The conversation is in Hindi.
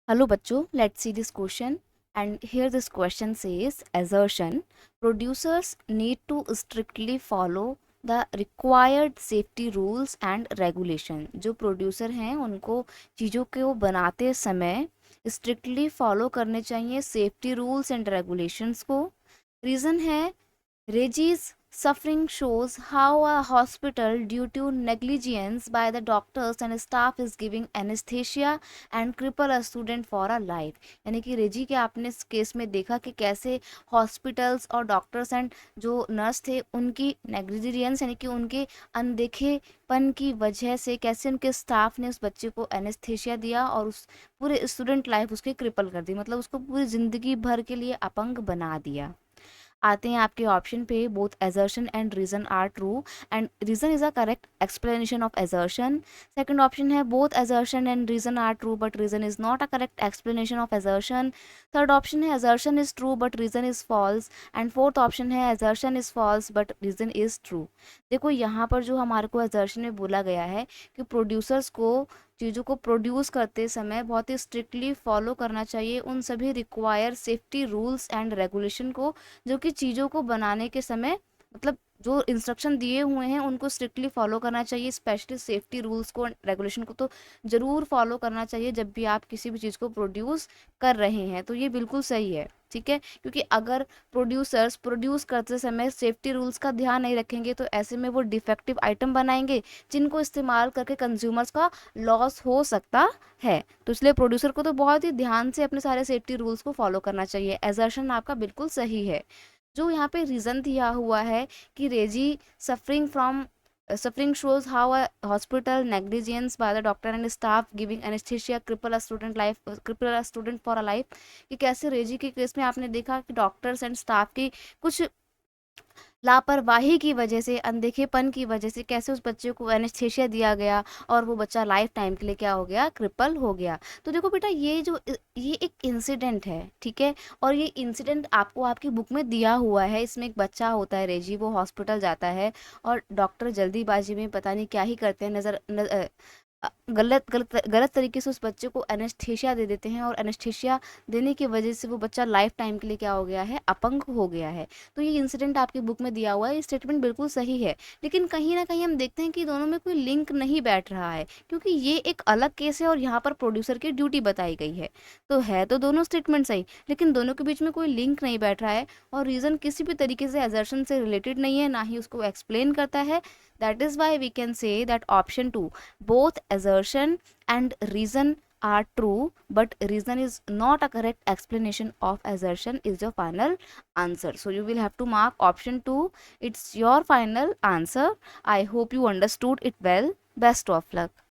Hello बच्चों, let's see this question. And here this question says assertion producers need to strictly follow the required safety rules and regulation. जो प्रोड्यूसर हैं उनको चीज़ों को बनाते समय स्ट्रिक्टली फॉलो करने चाहिए सेफ्टी रूल्स एंड रेगुलेशंस को. रीज़न है Reggie's suffering shows how a hospital, due to negligence by the doctors and staff, is giving anesthesia and cripple a student for a life. यानी कि रेजी के आपने इस केस में देखा कि कैसे हॉस्पिटल्स और डॉक्टर्स एंड जो नर्स थे उनकी नेग्लिजेंस यानी कि उनके अनदेखेपन की वजह से कैसे उनके स्टाफ ने उस बच्चे को एनेस्थेशिया दिया और उस पूरे स्टूडेंट लाइफ उसके क्रिपल कर दी, मतलब उसको पूरी ज़िंदगी भर के लिए अपंग बना दिया. आते हैं आपके ऑप्शन पे. Both assertion and reason are true and reason is a correct explanation of assertion. Second option है both assertion and reason are true but reason is not a correct explanation of assertion. Third option है assertion is true but reason is false and fourth option है assertion is false but reason is true. देखो यहाँ पर जो हमारे को assertion में बोला गया है कि प्रोड्यूसर्स को चीज़ों को प्रोड्यूस करते समय बहुत ही स्ट्रिक्टली फॉलो करना चाहिए उन सभी require safety rules and regulation को, जो कि चीज़ों को बनाने के समय मतलब जो इंस्ट्रक्शन दिए हुए हैं उनको स्ट्रिक्टली फॉलो करना चाहिए. स्पेशली सेफ्टी रूल्स को रेगुलेशन को तो ज़रूर फॉलो करना चाहिए जब भी आप किसी भी चीज़ को प्रोड्यूस कर रहे हैं. तो ये बिल्कुल सही है, ठीक है, क्योंकि अगर प्रोड्यूसर्स प्रोड्यूस करते समय सेफ्टी रूल्स का ध्यान नहीं रखेंगे तो ऐसे में वो डिफेक्टिव आइटम बनाएंगे जिनको इस्तेमाल करके कंज्यूमर्स का लॉस हो सकता है. तो इसलिए प्रोड्यूसर को तो बहुत ही ध्यान से अपने सारे सेफ्टी रूल्स को फॉलो करना चाहिए. एजर्शन आपका बिल्कुल सही है. जो यहाँ पे रीज़न दिया हुआ है कि रेजी suffering shows how a hospital negligence by the doctor and staff giving anesthesia cripple a student for a life. कि कैसे रेजी के केस में आपने देखा कि डॉक्टर्स एंड स्टाफ की कुछ लापरवाही की वजह से, अनदेखेपन की वजह से कैसे उस बच्चे को एनेस्थेशिया दिया गया और वो बच्चा लाइफ टाइम के लिए क्या हो गया, क्रिपल हो गया. तो देखो बेटा ये एक इंसिडेंट है, ठीक है, और ये इंसिडेंट आपको आपकी बुक में दिया हुआ है. इसमें एक बच्चा होता है रेजी, वो हॉस्पिटल जाता है और डॉक्टर जल्दीबाजी में पता नहीं क्या ही करते हैं, गलत तरीके से उस बच्चे को एनेस्थेशिया दे देते हैं और एनेस्थेशिया देने की वजह से वो बच्चा लाइफ टाइम के लिए क्या हो गया है, अपंग हो गया है. तो ये इंसिडेंट आपकी बुक में दिया हुआ है, ये स्टेटमेंट बिल्कुल सही है. लेकिन कहीं ना कहीं हम देखते हैं कि दोनों में कोई लिंक नहीं बैठ रहा है, क्योंकि ये एक अलग केस है और यहाँ पर प्रोड्यूसर की ड्यूटी बताई गई है. तो दोनों स्टेटमेंट सही, लेकिन दोनों के बीच में कोई लिंक नहीं बैठ रहा है और रीज़न किसी भी तरीके से एजर्शन से रिलेटेड नहीं है, ना ही उसको एक्सप्लेन करता है. That is why we can say that option 2, both assertion and reason are true but reason is not a correct explanation of assertion is your final answer. So you will have to mark option 2. It's your final answer. I hope you understood it well. Best of luck.